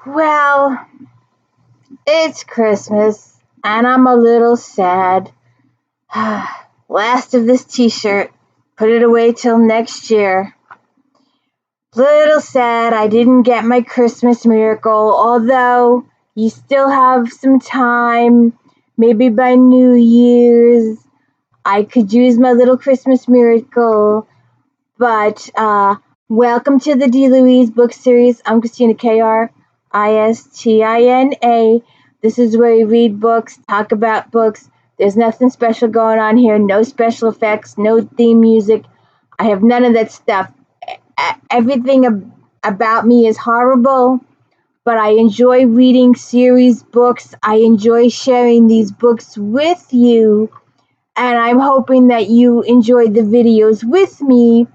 Well, it's Christmas, and I'm a little sad. Last of this t-shirt. Put it away till next year. Little sad I didn't get my Christmas miracle, although you still have some time. Maybe by New Year's, I could use my little Christmas miracle. But welcome to the D. Louise book series. I'm Christina, Kristina. This is where we read books, talk about books. There's nothing special going on here. No special effects, no theme music. I have none of that stuff. Everything about me is horrible, but I enjoy reading series books. I enjoy sharing these books with you, and I'm hoping that you enjoyed the videos with me.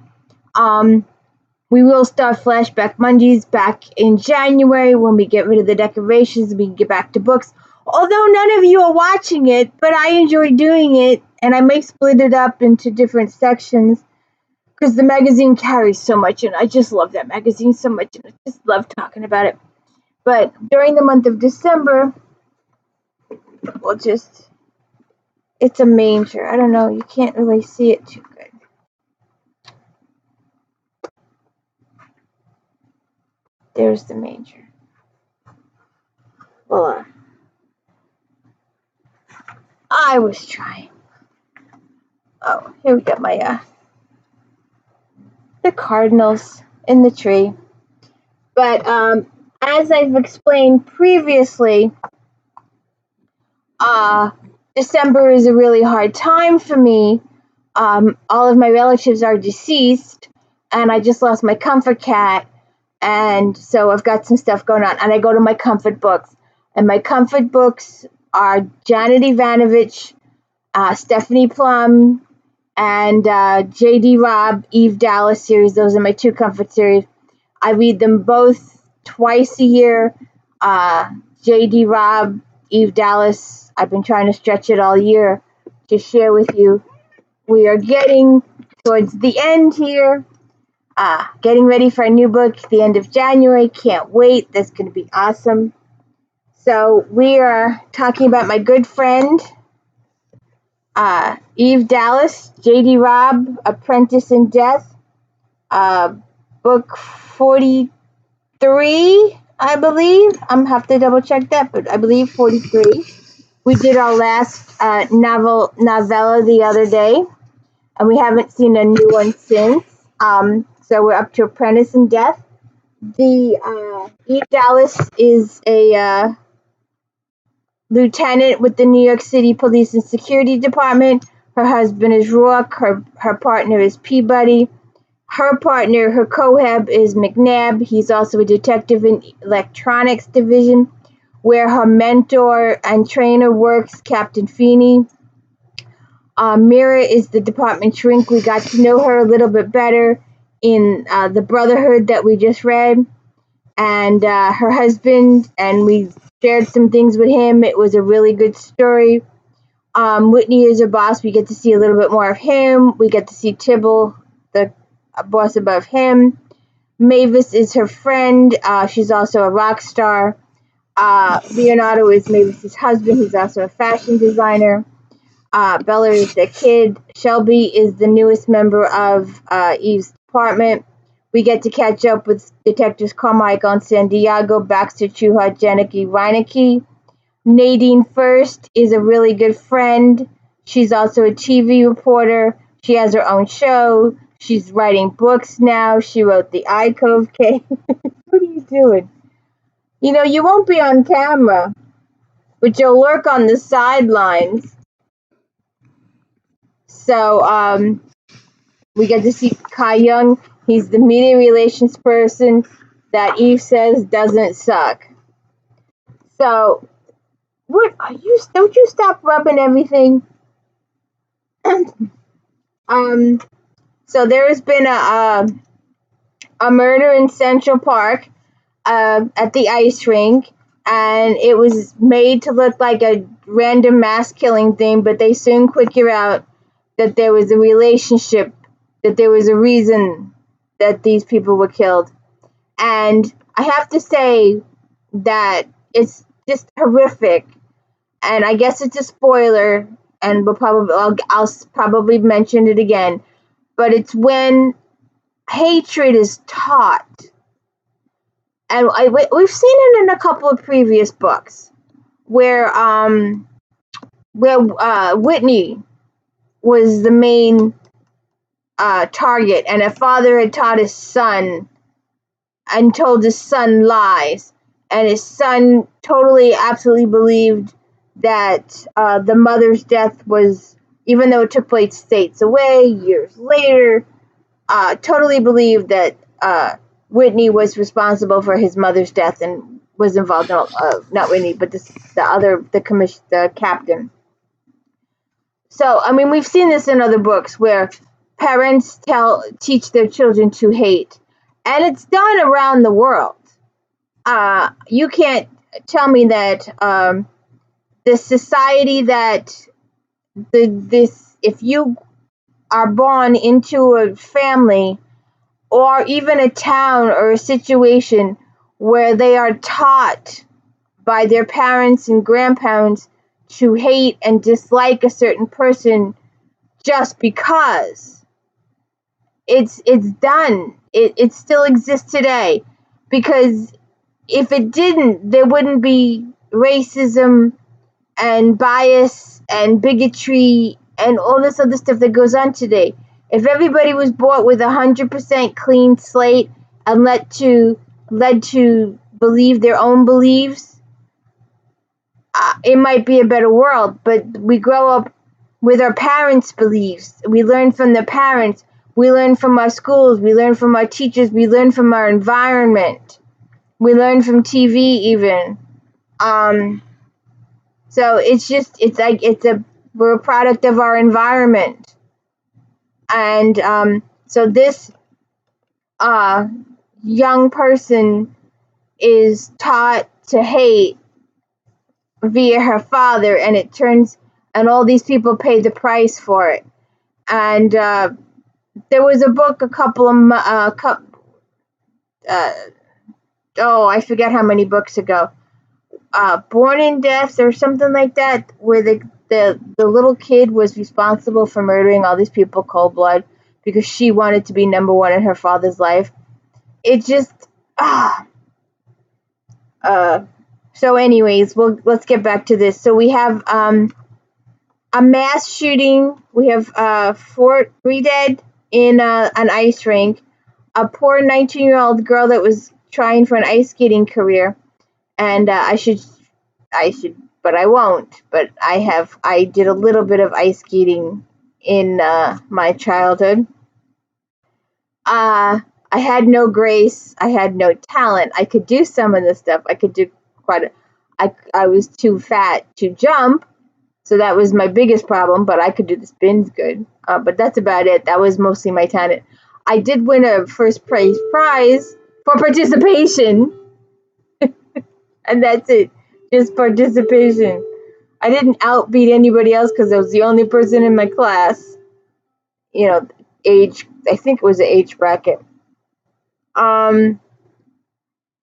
We will start Flashback Mondays back in January when we get rid of the decorations and we can get back to books. Although none of you are watching it, but I enjoy doing it, and I may split it up into different sections because the magazine carries so much, and I just love that magazine so much, and I just love talking about it. But during the month of December, it's a manger. I don't know, you can't really see it too good. There's the manger. Voila. I was trying. Oh, here we got my the cardinals in the tree. But as I've explained previously, December is a really hard time for me. All of my relatives are deceased, and I just lost my comfort cat, and so I've got some stuff going on. And I go to my comfort books, and my comfort books are Janet Ivanovich, Stephanie Plum, and J.D. ROBB, Eve Dallas series. Those are my two comfort series. I read them both twice a year. J.D. ROBB, Eve Dallas, I've been trying to stretch it all year to share with you. We are getting towards the end here. Getting ready for a new book at the end of January. Can't wait. That's going to be awesome. So we are talking about my good friend, Eve Dallas, J.D. ROBB, Apprentice in Death, book 43, I believe. I'm have to double check that, but I believe 43. We did our last novella the other day, and we haven't seen a new one since. So we're up to Apprentice in Death. The Eve Dallas is a lieutenant with the New York City Police and Security Department. Her husband is Rourke. Her partner is Peabody. Her partner, her co-heb, is McNabb. He's also a detective in electronics division, where her mentor and trainer works, Captain Feeney. Mira is the department shrink. We got to know her a little bit better in the Brotherhood that we just read. And her husband, and we shared some things with him. It was a really good story. Whitney is her boss. We get to see a little bit more of him. We get to see Tibble, the boss above him. Mavis is her friend. She's also a rock star. Leonardo is Mavis's husband. He's also a fashion designer. Bella is their kid. Shelby is the newest member of Eve's department. We get to catch up with Detectives Carmichael and Santiago, Baxter, Chuha, Janicki, Reinecke. Nadine First is a really good friend. She's also a TV reporter. She has her own show. She's writing books now. She wrote the iCove case. What are you doing? You know, you won't be on camera, but you'll lurk on the sidelines. So we get to see Kai Young. He's the media relations person that Eve says doesn't suck. So, what are you? Don't you stop rubbing everything? So there has been a murder in Central Park at the ice rink, and it was made to look like a random mass killing thing, but they soon figure out that there was a relationship, that there was a reason that these people were killed. And I have to say, that it's just horrific. And I guess it's a spoiler, and I'll probably mention it again. But it's when hatred is taught, and we've seen it in a couple of previous books where Whitney was the main target, and a father had taught his son and told his son lies, and his son totally, absolutely believed that the mother's death was, even though it took place states away, years later, totally believed that Whitney was responsible for his mother's death and was involved in not Whitney, but the captain. So, I mean, we've seen this in other books where parents teach their children to hate, and it's done around the world. You can't tell me that the society that if you are born into a family or even a town or a situation where they are taught by their parents and grandparents to hate and dislike a certain person just because it's done. It still exists today, because if it didn't, there wouldn't be racism and bias and bigotry and all this other stuff that goes on today. If everybody was bought with 100% clean slate and led to believe their own beliefs, it might be a better world. But we grow up with our parents' beliefs. We learn from the parents. We learn from our schools. We learn from our teachers. We learn from our environment. We learn from TV even. So we're a product of our environment. And so this young person is taught to hate via her father, and all these people pay the price for it. And there was a book I forget how many books ago, Born in Death or something like that, where the little kid was responsible for murdering all these people cold blood because she wanted to be number one in her father's life. It just so anyways, let's get back to this. So we have a mass shooting. We have 3 dead in an ice rink. A poor 19-year-old girl that was trying for an ice skating career, and I should, but I won't. But I did a little bit of ice skating in my childhood. I had no grace. I had no talent. I could do some of this stuff. I could do I was too fat to jump, so that was my biggest problem. But I could do the spins good. But that's about it. That was mostly my talent. I did win a first place prize for participation, and that's it. Just participation. I didn't outbeat anybody else because I was the only person in my class. Age. I think it was the age bracket.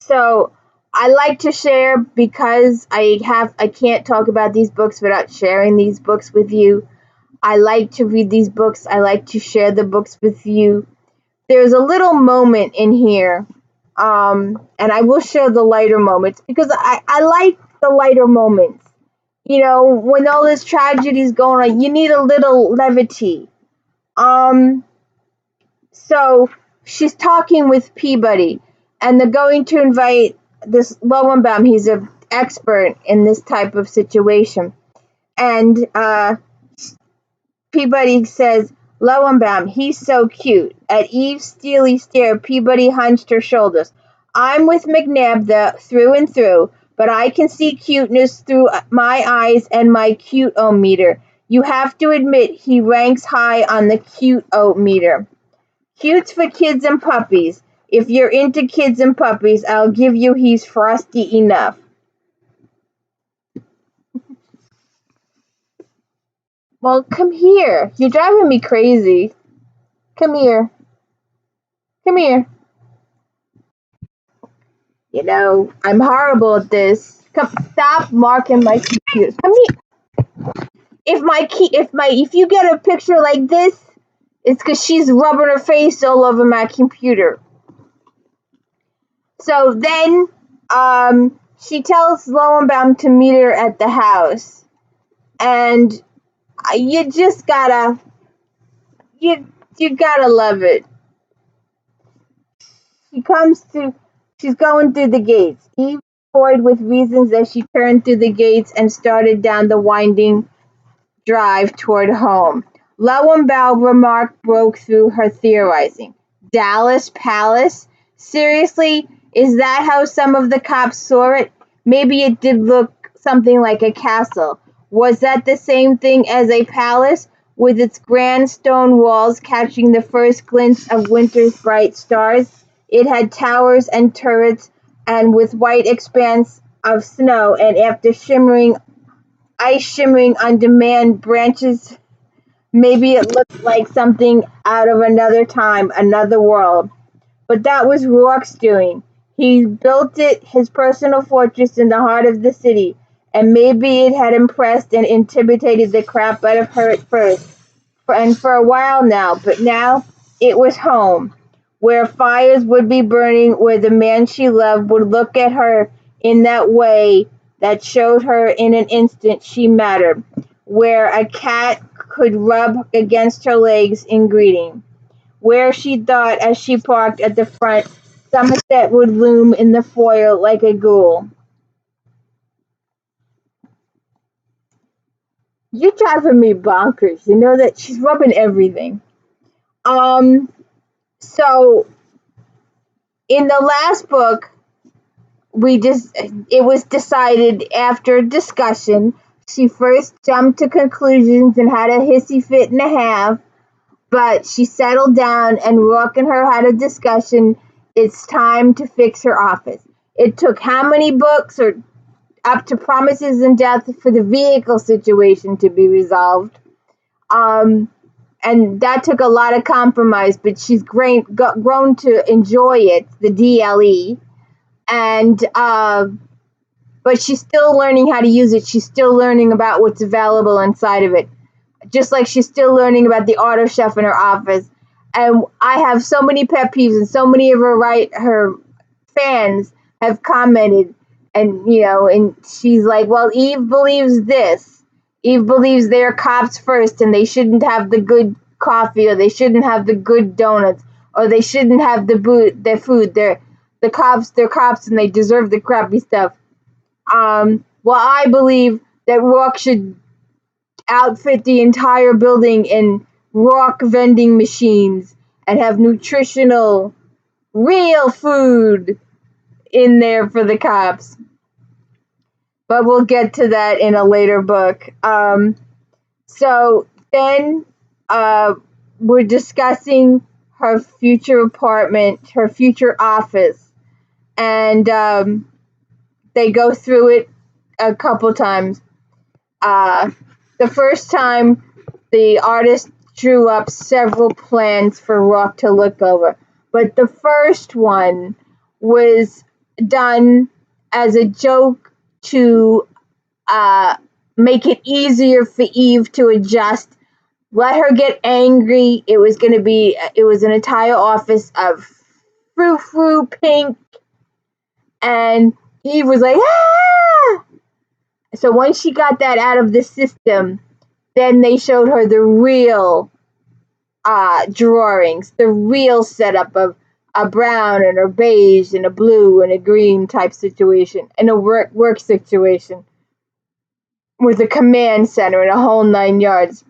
So I like to share because I can't talk about these books without sharing these books with you. I like to read these books. I like to share the books with you. There's a little moment in here, and I will share the lighter moments because I like the lighter moments. When all this tragedy is going on, you need a little levity. So she's talking with Peabody, and they're going to invite this Lowenbaum. He's an expert in this type of situation. And Peabody says, Lowenbaum, he's so cute. At Eve's steely stare, Peabody hunched her shoulders. I'm with McNabb through and through, but I can see cuteness through my eyes and my cute-o-meter. You have to admit he ranks high on the cute-o-meter. Cute's for kids and puppies. If you're into kids and puppies, I'll give you he's frosty enough. Well, come here. You're driving me crazy. Come here. Come here. I'm horrible at this. Stop marking my computers. Come here. If you get a picture like this, it's because she's rubbing her face all over my computer. So then, she tells Lowenbaum to meet her at the house, and you just gotta, you gotta love it. She's going through the gates. Eve toyed with reasons as she turned through the gates and started down the winding drive toward home. Lowenbaum remark broke through her theorizing. Dallas Palace? Seriously? Is that how some of the cops saw it? Maybe it did look something like a castle. Was that the same thing as a palace, with its grand stone walls catching the first glints of winter's bright stars? It had towers and turrets, and with white expanse of snow, and after ice shimmering on demand branches. Maybe it looked like something out of another time, another world. But that was Rourke's doing. He built it, his personal fortress in the heart of the city, and maybe it had impressed and intimidated the crap out of her at first, and for a while now, but now it was home, where fires would be burning, where the man she loved would look at her in that way that showed her in an instant she mattered, where a cat could rub against her legs in greeting, where she thought as she parked at the front, Somerset would loom in the foyer like a ghoul. You're driving me bonkers. You know that she's rubbing everything. So in the last book, it was decided after discussion. She first jumped to conclusions and had a hissy fit and a half, but she settled down and Rourke and her had a discussion. It's time to fix her office. It took how many books, or up to Promises and Death, for the vehicle situation to be resolved. And that took a lot of compromise, but she's grown to enjoy it, the DLE. And but she's still learning how to use it. She's still learning about what's available inside of it, just like she's still learning about the auto chef in her office. And I have so many pet peeves, and so many of her fans have commented, and and she's like, well, Eve believes this. Eve believes they're cops first, and they shouldn't have the good coffee, or they shouldn't have the good donuts, or they shouldn't have their food. They're cops, and they deserve the crappy stuff. Well, I believe that Rourke should outfit the entire building in Rourke vending machines and have nutritional, real food in there for the cops. But we'll get to that in a later book. So then we're discussing her future apartment, her future office. And they go through it a couple times. The first time, the artist drew up several plans for Rourke to look over. But the first one was done as a joke to make it easier for Eve to adjust. Let her get angry. It was an entire office of frou-frou pink. And Eve was like, ah! So once she got that out of the system, then they showed her the real drawings, the real setup of a brown and a beige and a blue and a green type situation, and a work situation with a command center and a whole 9 yards.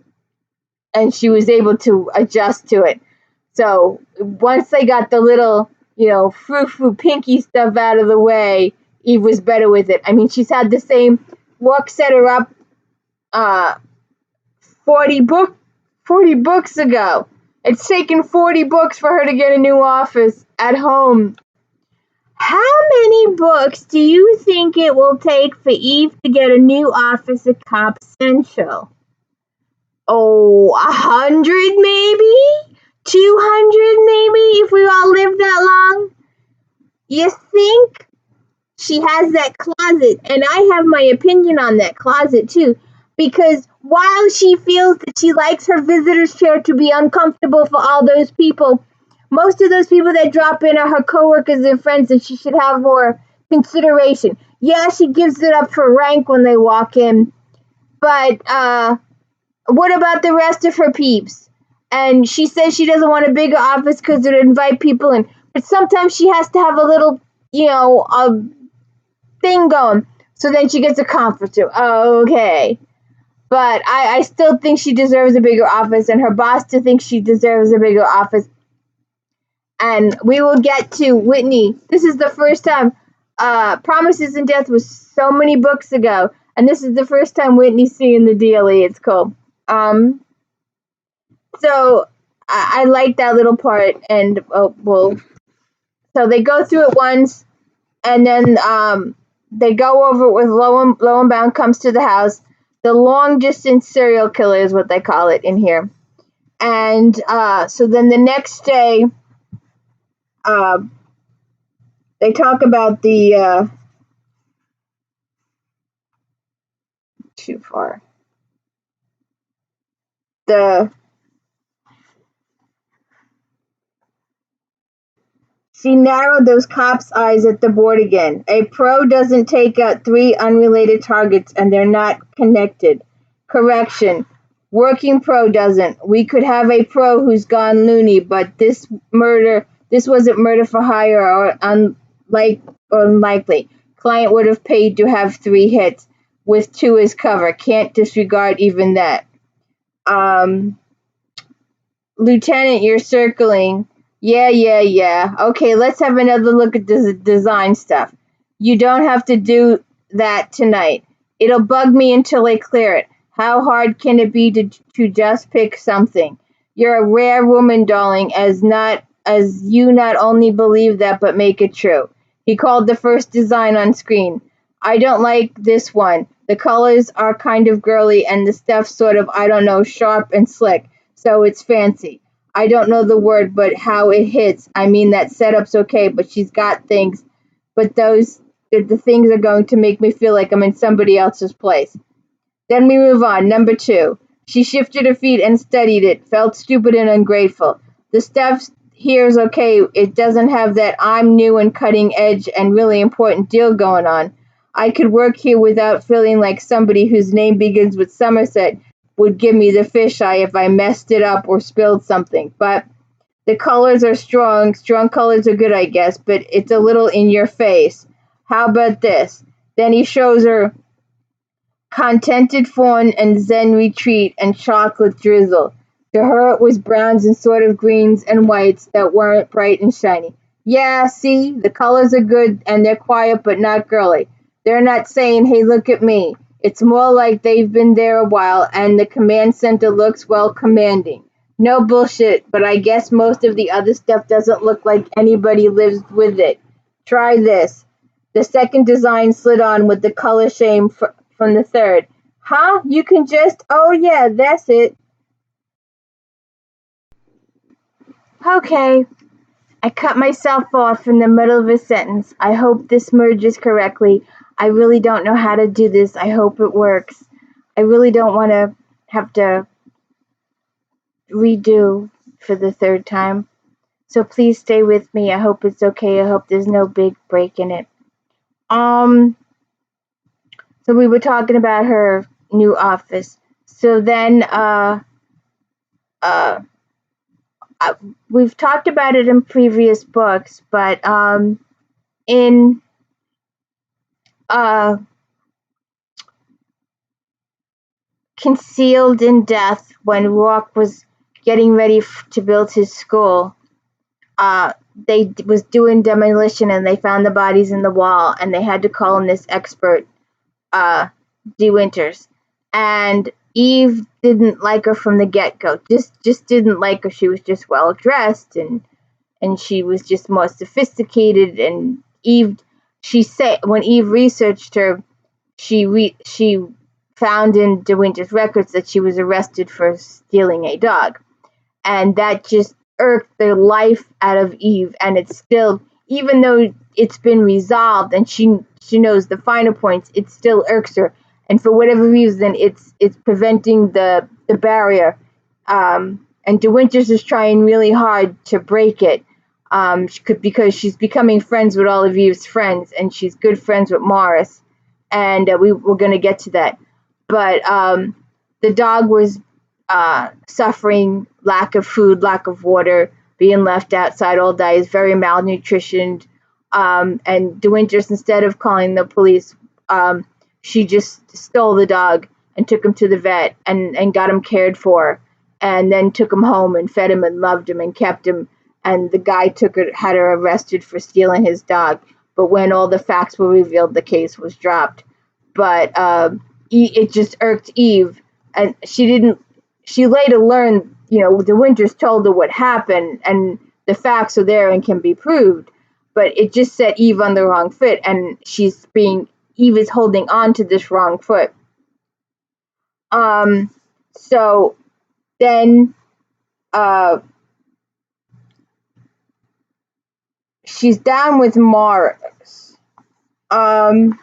And she was able to adjust to it. So once they got the little, frou-frou pinky stuff out of the way, Eve was better with it. I mean, she's had the same work set her up 40 books ago. It's taken 40 books for her to get a new office at home. How many books do you think it will take for Eve to get a new office at Cop Central? Oh, 100 maybe? 200 maybe, if we all live that long? You think? she has that closet, and I have my opinion on that closet too, because while she feels that she likes her visitor's chair to be uncomfortable for all those people, most of those people that drop in are her coworkers and friends, and she should have more consideration. Yeah, she gives it up for rank when they walk in, but what about the rest of her peeps? And she says she doesn't want a bigger office because it would invite people in. But sometimes she has to have a little, a thing going. So then she gets a conference room. Oh, okay. But I still think she deserves a bigger office, and her boss to think she deserves a bigger office. And we will get to Whitney. This is the first time. Promises and Death was so many books ago, and this is the first time Whitney's seeing the DLE. It's cool. So I like that little part, and so they go through it once, and then they go over it with Low and Bound comes to the house. The long distance serial killer is what they call it in here. And so then the next day, they talk about the too far. She narrowed those cops' eyes at the board again. A pro doesn't take out three unrelated targets and they're not connected. Correction. Working pro doesn't. We could have a pro who's gone loony, but this wasn't murder for hire or unlikely. Client would have paid to have 3 hits, with 2 as cover. Can't disregard even that. Lieutenant, you're circling. Yeah. Okay, let's have another look at the design stuff. You don't have to do that tonight. It'll bug me until I clear it. How hard can it be to just pick something? You're a rare woman, darling, as you not only believe that but make it true. He called the first design on screen. I don't like this one. The colors are kind of girly and the stuff sort of, I don't know, sharp and slick. So it's fancy. I don't know the word, but how it hits. I mean, that setup's okay, but she's got things. But the things are going to make me feel like I'm in somebody else's place. Then we move on. Number 2. She shifted her feet and studied it. Felt stupid and ungrateful. The stuff here is okay. It doesn't have that I'm new and cutting edge and really important deal going on. I could work here without feeling like somebody whose name begins with Somerset would give me the fisheye if I messed it up or spilled something. But the colors are strong. Strong colors are good, I guess, but it's a little in your face. How about this? Then he shows her contented fawn and zen retreat and chocolate drizzle. To her it was browns and sort of greens and whites that weren't bright and shiny. Yeah, see, the colors are good and they're quiet but not girly. They're not saying, hey, look at me. It's more like they've been there a while and the command center looks well commanding. No bullshit, but I guess most of the other stuff doesn't look like anybody lives with it. Try this. The second design slid on with the color shame from the third. Huh? You can just... Oh yeah, that's it. Okay. I cut myself off in the middle of a sentence. I hope this merges correctly. I really don't know how to do this. I hope it works. I really don't want to have to redo for the 3rd time. So please stay with me. I hope it's okay. I hope there's no big break in it. So we were talking about her new office. So then we've talked about it in previous books, but in Concealed in Death, when Rourke was getting ready to build his school, they was doing demolition and they found the bodies in the wall and they had to call in this expert, De Winters. And Eve didn't like her from the get-go. Just didn't like her. She was just well dressed and she was just more sophisticated. And Eve, she said, when Eve researched her, she found in De Winter's records that she was arrested for stealing a dog, and that just irked the life out of Eve. And it's still, even though it's been resolved and she knows the finer points, it still irks her. And for whatever reason, it's preventing the barrier. And De Winters is trying really hard to break it, because she's becoming friends with all of Eve's friends, and she's good friends with Morris. And we're going to get to that. But the dog was suffering lack of food, lack of water, being left outside all day, is very malnutritioned. And De Winters, instead of calling the police, she just stole the dog and took him to the vet and got him cared for, and then took him home and fed him and loved him and kept him. And the guy had her arrested for stealing his dog. But when all the facts were revealed, the case was dropped. But it just irked Eve, and she later learned, De Winters told her what happened, and the facts are there and can be proved. But it just set Eve on the wrong foot, and Eve is holding on to this wrong foot. So then she's down with Morris. And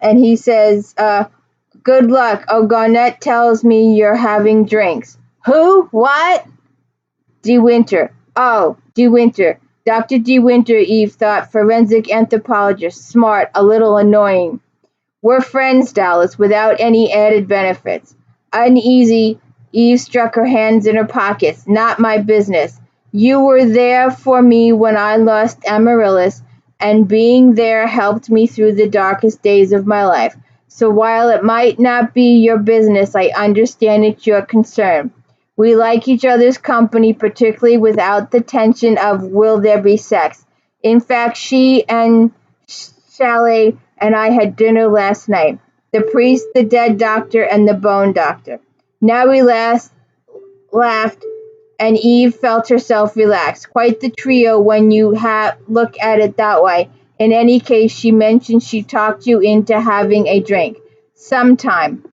he says, good luck. Oh, Garnett tells me you're having drinks. Who? What? De Winter. Oh, De Winter. Dr. De Winter, Eve thought, forensic anthropologist, smart, a little annoying. We're friends, Dallas, without any added benefits. Uneasy, Eve struck her hands in her pockets. Not my business. You were there for me when I lost Amaryllis, and being there helped me through the darkest days of my life. So while it might not be your business, I understand it's your concern. We like each other's company, particularly without the tension of will there be sex. In fact, she and Chalet and I had dinner last night. The priest, the dead doctor, and the bone doctor. Now we laughed, and Eve felt herself relax. Quite the trio when you look at it that way. In any case, she mentioned she talked you into having a drink. Sometime.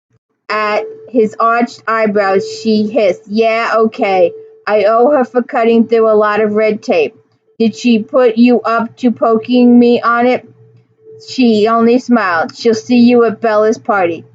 At his arched eyebrows, she hissed, yeah, okay. I owe her for cutting through a lot of red tape. Did she put you up to poking me on it? She only smiled. She'll see you at Bella's party.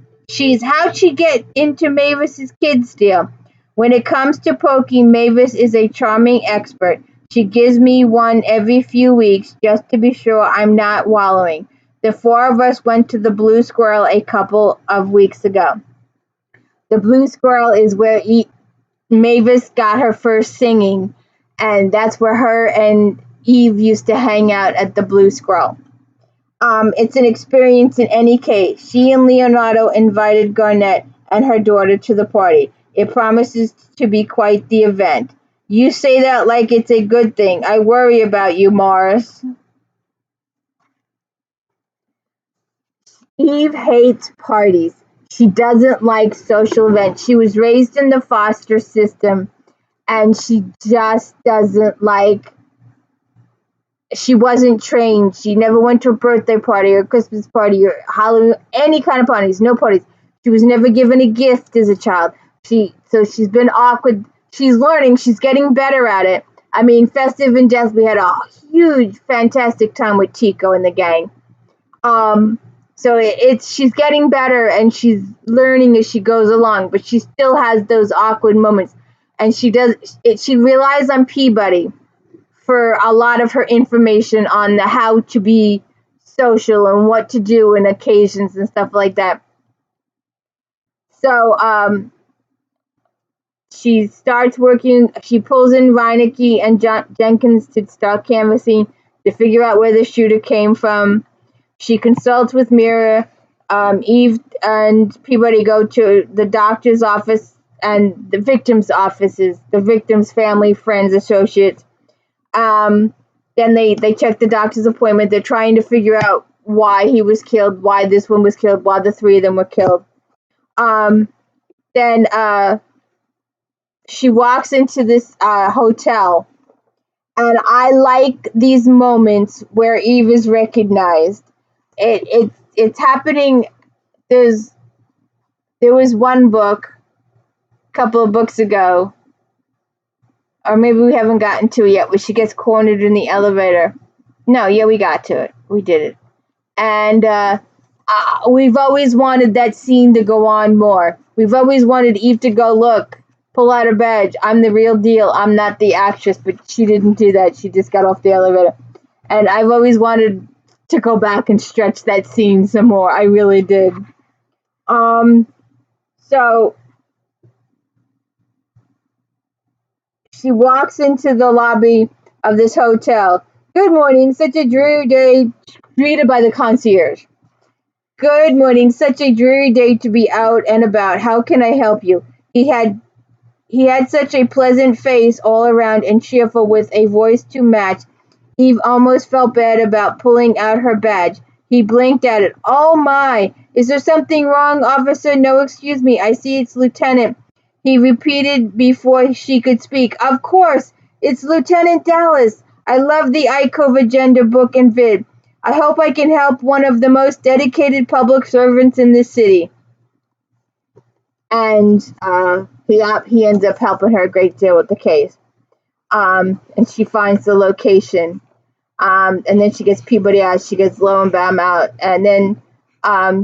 How'd she get into Mavis's kids deal? When it comes to poking, Mavis is a charming expert. She gives me one every few weeks just to be sure I'm not wallowing. The four of us went to the Blue Squirrel a couple of weeks ago. The Blue Squirrel is where Mavis got her first singing, and that's where her and Eve used to hang out, at the Blue Squirrel. It's an experience in any case. She and Leonardo invited Garnett and her daughter to the party. It promises to be quite the event. You say that like it's a good thing. I worry about you, Morris. Eve hates parties. She doesn't like social events. She was raised in the foster system, and she just doesn't like. She wasn't trained. She never went to a birthday party or Christmas party or Halloween, any kind of parties, no parties. She was never given a gift as a child. So she's been awkward. She's learning. She's getting better at it. I mean, Festive and Death, we had a huge, fantastic time with Tico and the gang. So she's getting better, and she's learning as she goes along, but she still has those awkward moments. And she relies on Peabody for a lot of her information on how to be social and what to do in occasions and stuff like that. So she starts working. She pulls in Reinecke and Jenkins to start canvassing to figure out where the shooter came from. She consults with Mira. Eve and Peabody go to the doctor's office and the victim's offices, the victim's family, friends, associates. Then they check the doctor's appointment. They're trying to figure out why he was killed, why this one was killed, why the three of them were killed. Then she walks into this hotel, and I like these moments where Eve is recognized. It's happening. There was one book, a couple of books ago, or maybe we haven't gotten to it yet, where she gets cornered in the elevator. No, yeah, we got to it. We did it. And we've always wanted that scene to go on more. We've always wanted Eve to go, look, pull out her badge. I'm the real deal. I'm not the actress, but she didn't do that. She just got off the elevator. And I've always wanted to go back and stretch that scene some more. I really did. So she walks into the lobby of this hotel. Good morning, such a dreary day, greeted by the concierge. Good morning, such a dreary day to be out and about. How can I help you? He had such a pleasant face all around and cheerful with a voice to match. Eve almost felt bad about pulling out her badge. He blinked at it. Oh my! Is there something wrong, officer? No, excuse me. I see it's Lieutenant. He repeated before she could speak. Of course! It's Lieutenant Dallas. I love the ICOV agenda book and vid. I hope I can help one of the most dedicated public servants in this city. And he ends up helping her a great deal with the case. And she finds the location. And then she gets Peabody out. She gets Lowenbaum out. And then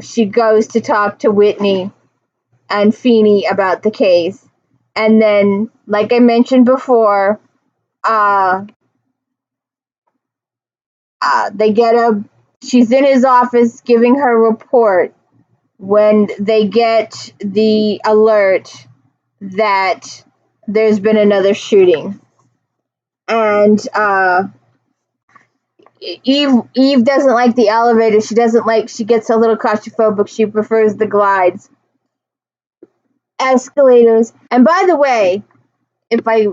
she goes to talk to Whitney and Feeney about the case. And then, like I mentioned before, she's in his office giving her report when they get the alert that there's been another shooting. And Eve doesn't like the elevator. She gets a little claustrophobic. She prefers the glides. Escalators. And by the way, if I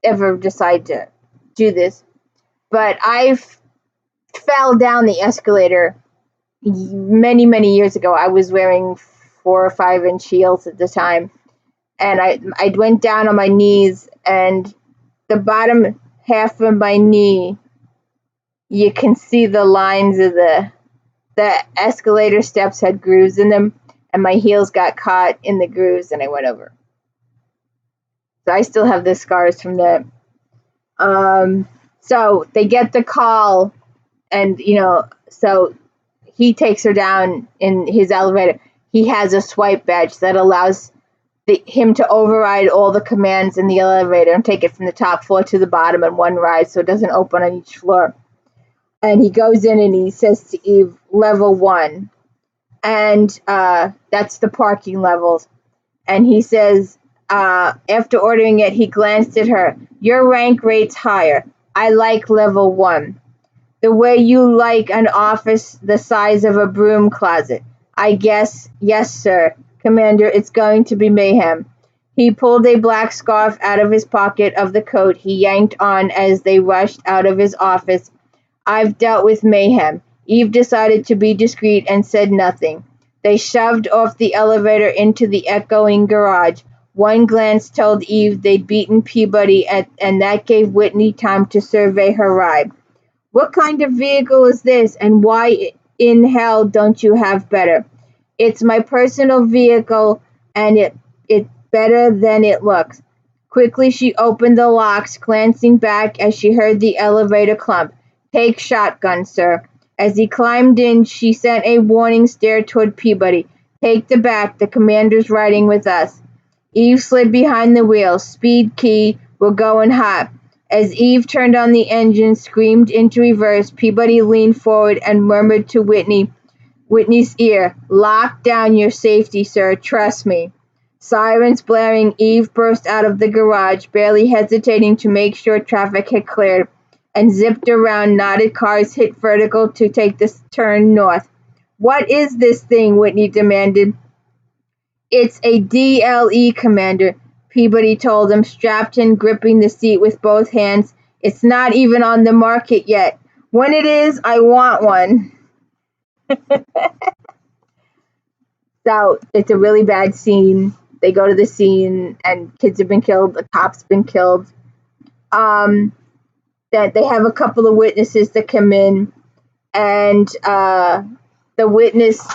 ever decide to do this, but I fell down the escalator many, many years ago. I was wearing 4 or 5 inch heels at the time. And I went down on my knees, and the bottom half of my knee, you can see the lines of the escalator steps had grooves in them, and my heels got caught in the grooves, and I went over. So I still have the scars from that. So they get the call, and so he takes her down in his elevator. He has a swipe badge that allows him to override all the commands in the elevator and take it from the top floor to the bottom in one ride, so it doesn't open on each floor. And he goes in and he says to Eve, level 1. And that's the parking levels. And he says, after ordering it, he glanced at her. Your rank rate's higher. I like level 1. The way you like an office the size of a broom closet. I guess, yes, sir. Commander, it's going to be mayhem. He pulled a black scarf out of his pocket of the coat he yanked on as they rushed out of his office. I've dealt with mayhem. Eve decided to be discreet and said nothing. They shoved off the elevator into the echoing garage. One glance told Eve they'd beaten Peabody, and that gave Whitney time to survey her ride. What kind of vehicle is this, and why in hell don't you have better? It's my personal vehicle, and it's better than it looks. Quickly she opened the locks, glancing back as she heard the elevator clump. Take shotgun, sir. As he climbed in, she sent a warning stare toward Peabody. Take the back. The commander's riding with us. Eve slid behind the wheel. Speed key. We're going hot. As Eve turned on the engine, screamed into reverse, Peabody leaned forward and murmured to Whitney's ear, lock down your safety, sir. Trust me. Sirens blaring, Eve burst out of the garage, barely hesitating to make sure traffic had cleared, and zipped around. Knotted cars hit vertical to take the turn north. What is this thing? Whitney demanded. It's a DLE, Commander, Peabody told him, strapped in, gripping the seat with both hands. It's not even on the market yet. When it is, I want one. So it's a really bad scene. They go to the scene, and kids have been killed. The cop's been killed. That they have a couple of witnesses that come in, and the witness,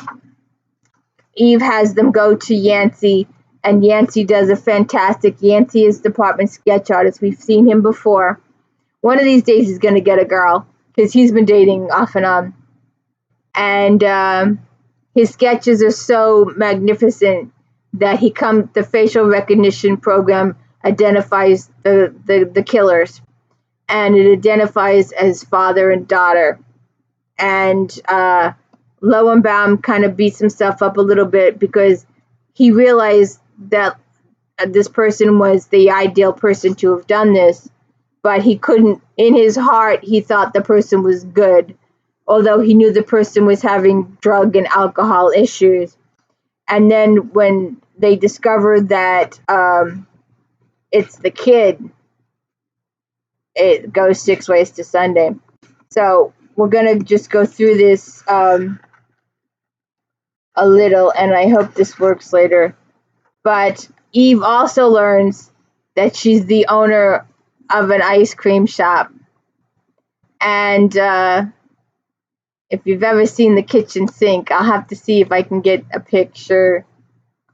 Eve has them go to Yancey And Yancey does a fantastic. Yancey is department sketch artist. We've seen him before. One of these days he's going to get a girl because he's been dating off and on. And his sketches are so magnificent that the facial recognition program identifies the killers, and it identifies as father and daughter. And Lowenbaum kind of beats himself up a little bit because he realized that this person was the ideal person to have done this, but he couldn't, in his heart, he thought the person was good, although he knew the person was having drug and alcohol issues. And then when they discovered that it's the kid, it goes 6 ways to Sunday. So we're going to just go through this a little, and I hope this works later. But Eve also learns that she's the owner of an ice cream shop. And if you've ever seen the kitchen sink, I'll have to see if I can get a picture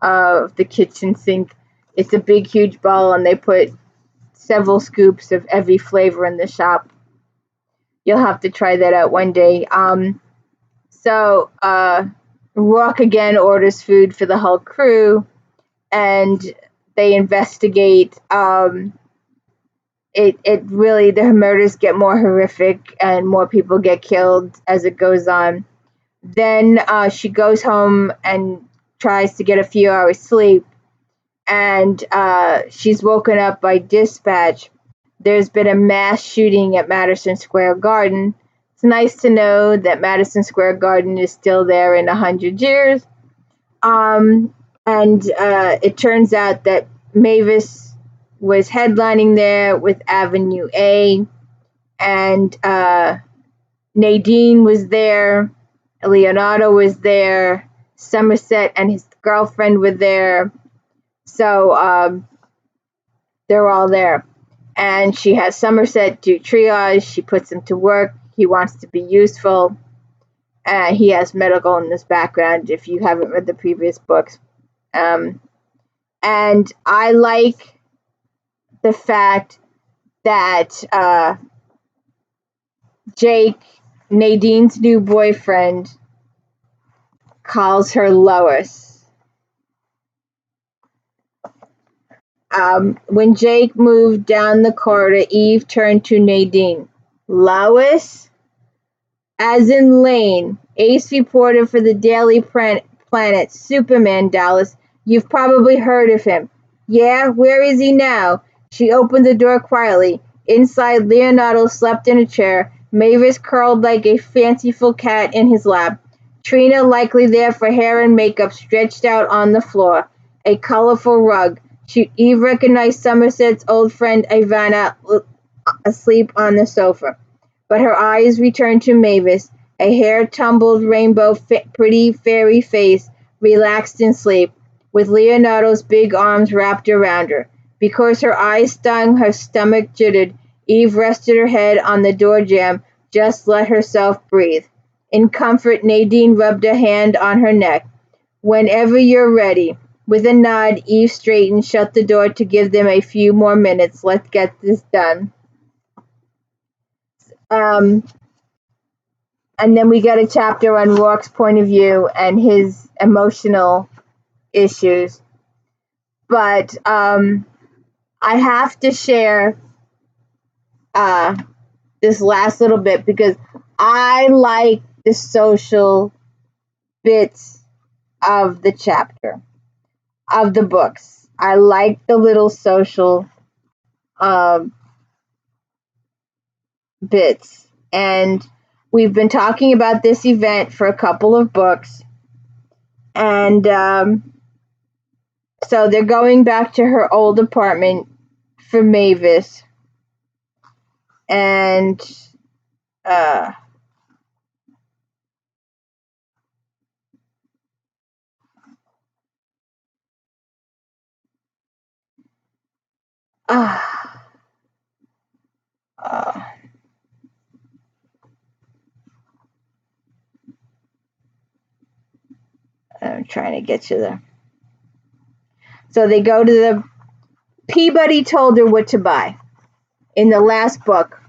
of the kitchen sink. It's a big, huge bowl, and they put several scoops of every flavor in the shop. You'll have to try that out one day. So Rourke again orders food for the whole crew, and they investigate. It really, the murders get more horrific and more people get killed as it goes on. Then she goes home and tries to get a few hours sleep, and she's woken up by dispatch. There's been a mass shooting at Madison Square Garden. It's nice to know that Madison Square Garden is still there in 100 years. And it turns out that Mavis was headlining there with Avenue A, and Nadine was there, Leonardo was there, Somerset and his girlfriend were there. So they're all there. And she has Somerset do triage. She puts him to work. He wants to be useful. He has medical in his background if you haven't read the previous books. And I like the fact that Jake, Nadine's new boyfriend, calls her Lois. When Jake moved down the corridor, Eve turned to Nadine. Lois? As in Lane, ace reporter for the Daily Planet, Superman, Dallas. You've probably heard of him. Yeah, where is he now? She opened the door quietly. Inside, Leonardo slept in a chair, Mavis curled like a fanciful cat in his lap. Trina, likely there for hair and makeup, stretched out on the floor. A colorful rug. Eve recognized Somerset's old friend Ivana asleep on the sofa. But her eyes returned to Mavis, a hair-tumbled, rainbow, pretty fairy face, relaxed in sleep, with Leonardo's big arms wrapped around her. Because her eyes stung, her stomach jittered. Eve rested her head on the door jamb, just let herself breathe. In comfort, Nadine rubbed a hand on her neck. Whenever you're ready. With a nod, Eve straightened, shut the door to give them a few more minutes. Let's get this done. And then we get a chapter on Rourke's point of view and his emotional issues. But I have to share this last little bit because I like the social bits of the chapter, of the books. I like the little social bits. And we've been talking about this event for a couple of books. And so they're going back to her old apartment for Mavis. And I'm trying to get you there. So they go to the Peabody told her what to buy. In the last book,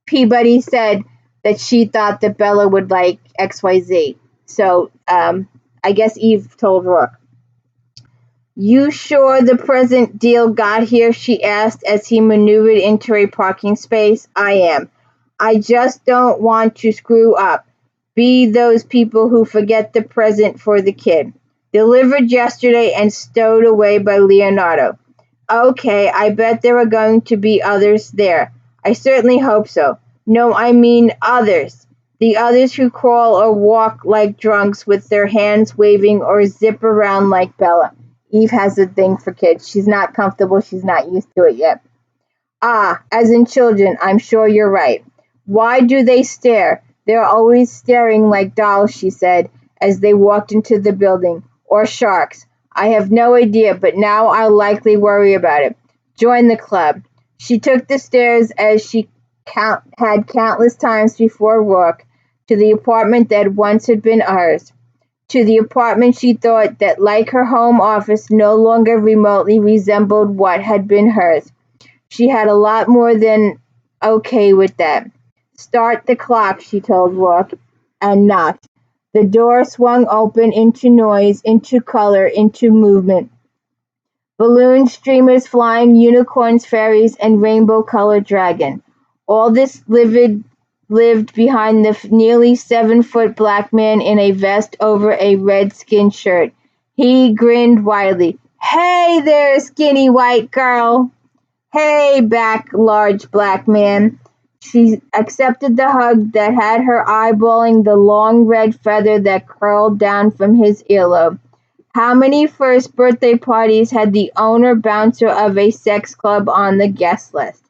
Peabody said that she thought that Bella would like XYZ. So I guess Eve told Rook. You sure the present deal got here? She asked as he maneuvered into a parking space. I am. I just don't want to screw up. Be those people who forget the present for the kid. Delivered yesterday and stowed away by Leonardo. Okay, I bet there are going to be others there. I certainly hope so. No, I mean others. The others who crawl or walk like drunks with their hands waving or zip around like Bella. Eve has a thing for kids. She's not comfortable. She's not used to it yet. Ah, as in children, I'm sure you're right. Why do they stare? They're always staring like dolls, she said, as they walked into the building. Or sharks. I have no idea, but now I'll likely worry about it. Join the club. She took the stairs as she had countless times before Rourke, to the apartment that once had been hers. To the apartment she thought that, like her home office, no longer remotely resembled what had been hers. She had a lot more than okay with that. Start the clock, she told Rourke, and knocked. The door swung open into noise, into color, into movement. Balloons, streamers flying, unicorns, fairies, and rainbow-colored dragon. All this lived behind the nearly 7-foot black man in a vest over a red-skin shirt. He grinned widely. Hey there, skinny white girl. Hey back, large black man. She accepted the hug that had her eyeballing the long red feather that curled down from his earlobe. How many first birthday parties had the owner-bouncer of a sex club on the guest list?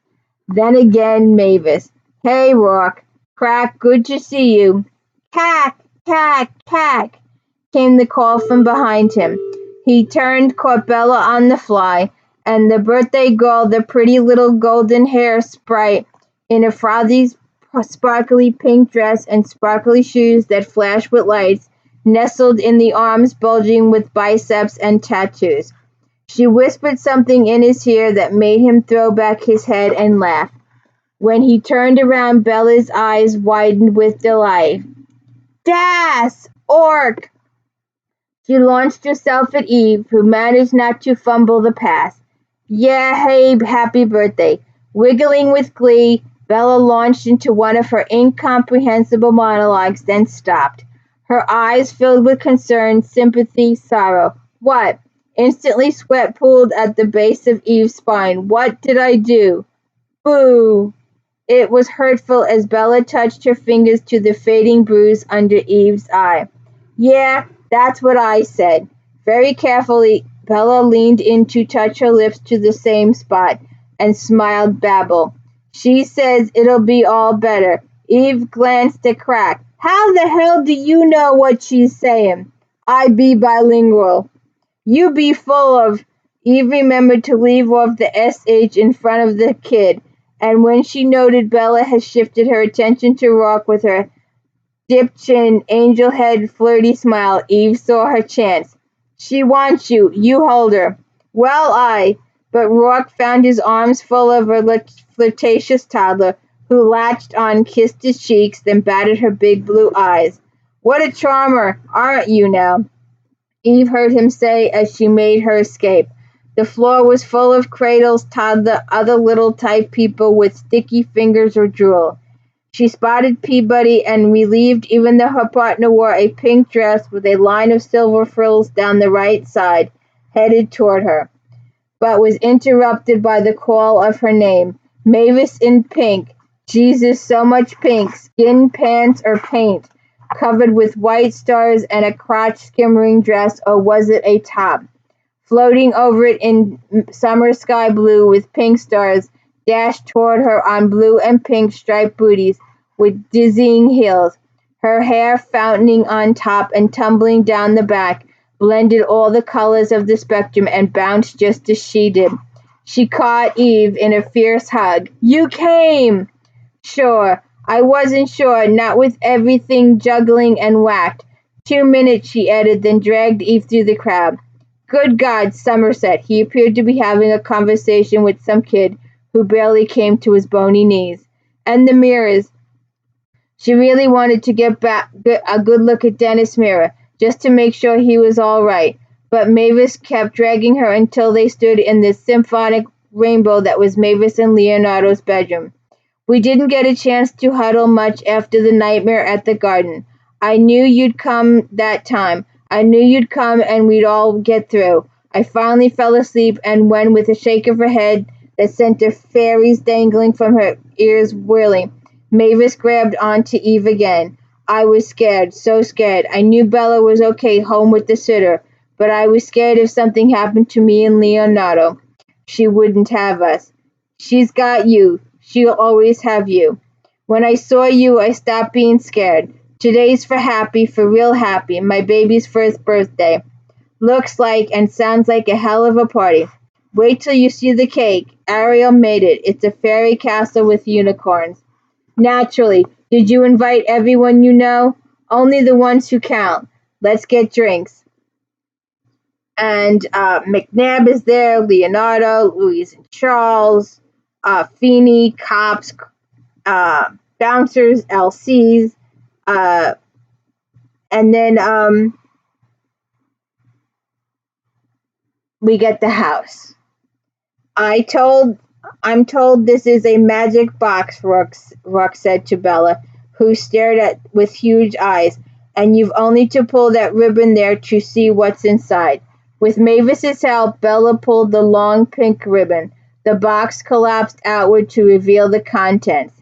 Then again, Mavis. Hey, Rourke. Crack, good to see you. Cack, cack, cack, came the call from behind him. He turned, caught Bella on the fly, and the birthday girl, the pretty little golden-haired sprite, in a frothy, sparkly pink dress and sparkly shoes that flashed with lights, nestled in the arms bulging with biceps and tattoos. She whispered something in his ear that made him throw back his head and laugh. When he turned around, Bella's eyes widened with delight. Das! Orc! She launched herself at Eve, who managed not to fumble the pass. Yeah, hey, happy birthday. Wiggling with glee, Bella launched into one of her incomprehensible monologues, then stopped. Her eyes filled with concern, sympathy, sorrow. What? Instantly sweat pooled at the base of Eve's spine. What did I do? Boo! It was hurtful as Bella touched her fingers to the fading bruise under Eve's eye. Yeah, that's what I said. Very carefully, Bella leaned in to touch her lips to the same spot and smiled babble. She says it'll be all better. Eve glanced at Crack. How the hell do you know what she's saying? I be bilingual. You be full of... Eve remembered to leave off the SH in front of the kid, and when she noted Bella had shifted her attention to Rourke with her dipped chin, angel head, flirty smile, Eve saw her chance. She wants you. You hold her. Well, but Rourke found his arms full of a flirtatious toddler, who latched on, kissed his cheeks, then batted her big blue eyes. What a charmer, aren't you now? Eve heard him say as she made her escape. The floor was full of cradles, toddler, other little tight people with sticky fingers or drool. She spotted Peabody and relieved, even though her partner wore a pink dress with a line of silver frills down the right side, headed toward her, but was interrupted by the call of her name. Mavis in pink. Jesus, so much pink. Skin, pants, or paint. Covered with white stars and a crotch skimmering dress, or was it a top? Floating over it in summer sky blue with pink stars, dashed toward her on blue and pink striped booties with dizzying heels. Her hair fountaining on top and tumbling down the back, blended all the colors of the spectrum and bounced just as she did. She caught Eve in a fierce hug. You came! Sure. I wasn't sure, not with everything juggling and whacked. 2 minutes, she added, then dragged Eve through the crowd. Good God, Somerset! He appeared to be having a conversation with some kid who barely came to his bony knees. And the mirrors. She really wanted to get a good look at Dennis' mirror, just to make sure he was all right, but Mavis kept dragging her until they stood in the symphonic rainbow that was Mavis and Leonardo's bedroom. We didn't get a chance to huddle much after the nightmare at the garden. I knew you'd come that time. I knew you'd come and we'd all get through. I finally fell asleep and when, with a shake of her head that sent her fairies dangling from her ears whirling, Mavis grabbed onto Eve again. I was scared, so scared. I knew Bella was okay home with the sitter, but I was scared if something happened to me and Leonardo. She wouldn't have us. She's got you. She'll always have you. When I saw you, I stopped being scared. Today's for happy, for real happy, my baby's first birthday. Looks like and sounds like a hell of a party. Wait till you see the cake. Ariel made it. It's a fairy castle with unicorns. Naturally. Did you invite everyone you know? Only the ones who count. Let's get drinks. And McNabb is there, Leonardo, Louise and Charles, Feeney, cops, bouncers, LCs, and then we get the house. I'm told this is a magic box, Rourke said to Bella, who stared at with huge eyes, and you've only to pull that ribbon there to see what's inside. With Mavis's help, Bella pulled the long pink ribbon. The box collapsed outward to reveal the contents.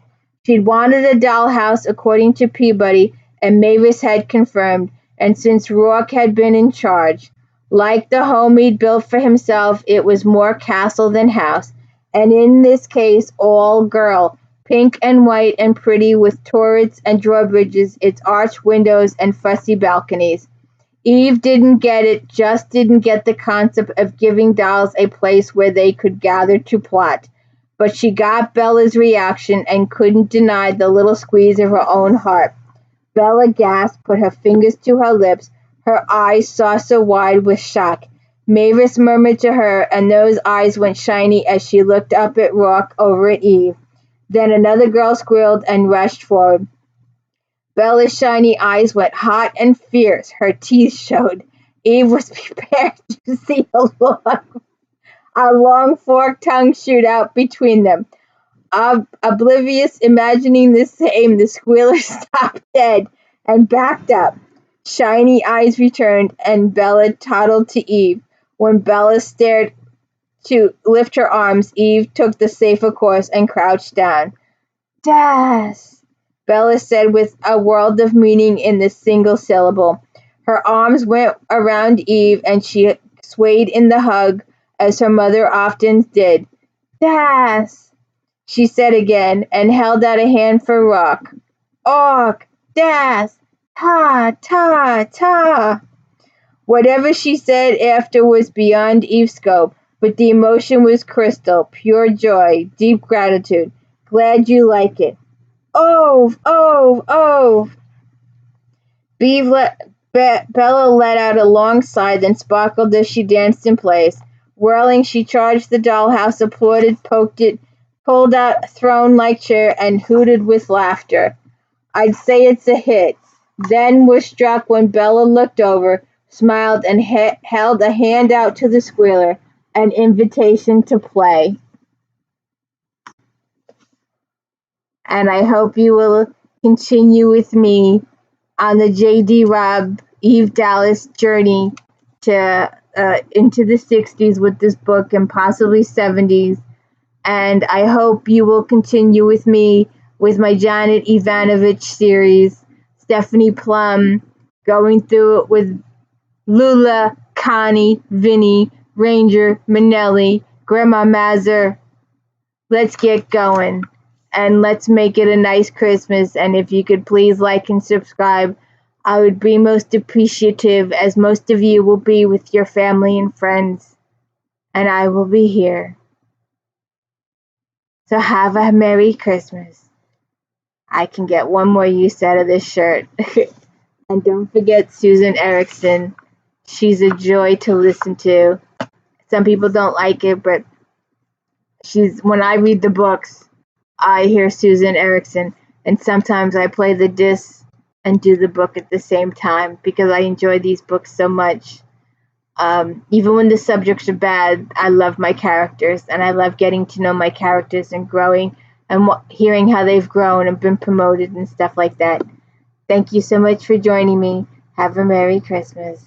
She'd wanted a dollhouse, according to Peabody, and Mavis had confirmed, and since Rourke had been in charge. Like the home he'd built for himself, it was more castle than house, and in this case all girl, pink and white and pretty with turrets and drawbridges, its arched windows and fussy balconies. Eve didn't get it, just didn't get the concept of giving dolls a place where they could gather to plot. But she got Bella's reaction and couldn't deny the little squeeze of her own heart. Bella gasped, put her fingers to her lips, her eyes saucer-wide with shock. Mavis murmured to her, and those eyes went shiny as she looked up at Rourke over at Eve. Then another girl squealed and rushed forward. Bella's shiny eyes went hot and fierce. Her teeth showed. Eve was prepared to see a long forked tongue shoot out between them. Oblivious, imagining the same, the squealer stopped dead and backed up. Shiny eyes returned, and Bella toddled to Eve. When Bella stared to lift her arms, Eve took the safer course and crouched down. Das, Bella said with a world of meaning in the single syllable. Her arms went around Eve, and she swayed in the hug, as her mother often did. Das, she said again, and held out a hand for Rourke. Och, das, ta, ta, ta. Whatever she said after was beyond Eve's scope, but the emotion was crystal, pure joy, deep gratitude. Glad you like it. Ove, ove, ove. Bella let out a long sigh, then sparkled as she danced in place. Whirling, she charged the dollhouse, applauded, poked it, pulled out a throne-like chair, and hooted with laughter. I'd say it's a hit. Then was struck when Bella looked over, smiled, and held a hand out to the squealer, an invitation to play. And I hope you will continue with me on the J.D. ROBB Eve Dallas journey to into the 60s with this book and possibly 70s. And I hope you will continue with me with my Janet Ivanovich series, Stephanie Plum, going through it with Lula, Connie, Vinny, Ranger, Manelli, Grandma Mazur. Let's get going. And let's make it a nice Christmas. And if you could please like and subscribe, I would be most appreciative, as most of you will be with your family and friends. And I will be here. So have a Merry Christmas. I can get one more use out of this shirt. And don't forget Susan Erickson. She's a joy to listen to. Some people don't like it, but when I read the books, I hear Susan Erickson, and sometimes I play the disc and do the book at the same time because I enjoy these books so much. Even when the subjects are bad, I love my characters, and I love getting to know my characters and growing and hearing how they've grown and been promoted and stuff like that. Thank you so much for joining me. Have a Merry Christmas.